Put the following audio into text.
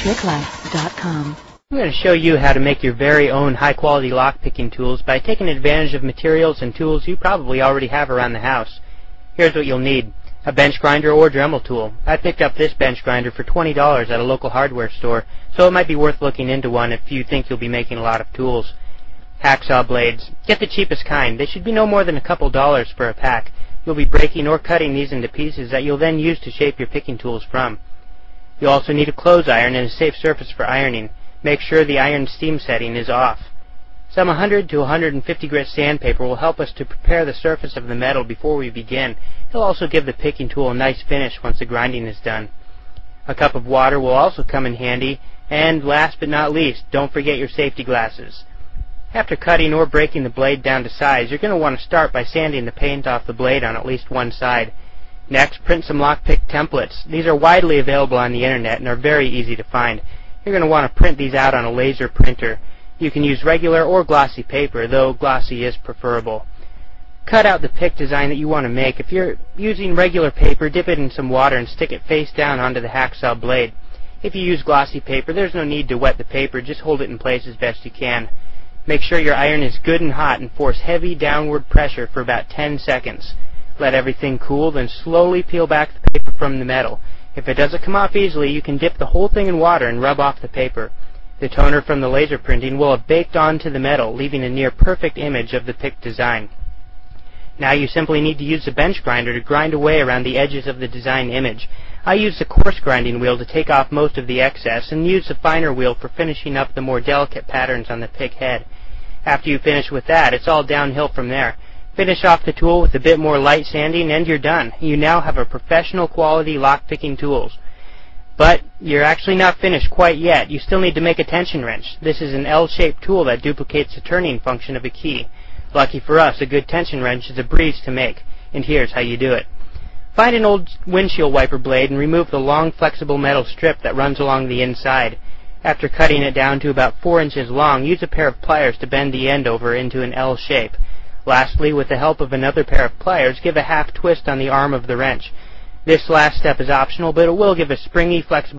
TrickLife.com. I'm going to show you how to make your very own high-quality lock-picking tools by taking advantage of materials and tools you probably already have around the house. Here's what you'll need: a bench grinder or Dremel tool. I picked up this bench grinder for $20 at a local hardware store, so it might be worth looking into one if you think you'll be making a lot of tools. Hacksaw blades. Get the cheapest kind. They should be no more than a couple dollars for a pack. You'll be breaking or cutting these into pieces that you'll then use to shape your picking tools from. You'll also need a clothes iron and a safe surface for ironing. Make sure the iron steam setting is off. Some 100 to 150 grit sandpaper will help us to prepare the surface of the metal before we begin. It'll also give the picking tool a nice finish once the grinding is done. A cup of water will also come in handy, and last but not least, don't forget your safety glasses. After cutting or breaking the blade down to size, you're going to want to start by sanding the paint off the blade on at least one side. Next, print some lockpick templates. These are widely available on the internet and are very easy to find. You're going to want to print these out on a laser printer. You can use regular or glossy paper, though glossy is preferable. Cut out the pick design that you want to make. If you're using regular paper, dip it in some water and stick it face down onto the hacksaw blade. If you use glossy paper, there's no need to wet the paper, just hold it in place as best you can. Make sure your iron is good and hot and force heavy downward pressure for about 10 seconds. Let everything cool, then slowly peel back the paper from the metal. If it doesn't come off easily, you can dip the whole thing in water and rub off the paper. The toner from the laser printing will have baked onto the metal, leaving a near perfect image of the pick design. Now you simply need to use the bench grinder to grind away around the edges of the design image. I use the coarse grinding wheel to take off most of the excess and use the finer wheel for finishing up the more delicate patterns on the pick head. After you finish with that, it's all downhill from there. Finish off the tool with a bit more light sanding and you're done. You now have a professional quality lock-picking tools. But you're actually not finished quite yet. You still need to make a tension wrench. This is an L-shaped tool that duplicates the turning function of a key. Lucky for us, a good tension wrench is a breeze to make. And here's how you do it. Find an old windshield wiper blade and remove the long flexible metal strip that runs along the inside. After cutting it down to about 4 inches long, use a pair of pliers to bend the end over into an L shape. Lastly, with the help of another pair of pliers, give a half twist on the arm of the wrench. This last step is optional, but it will give a springy, flexible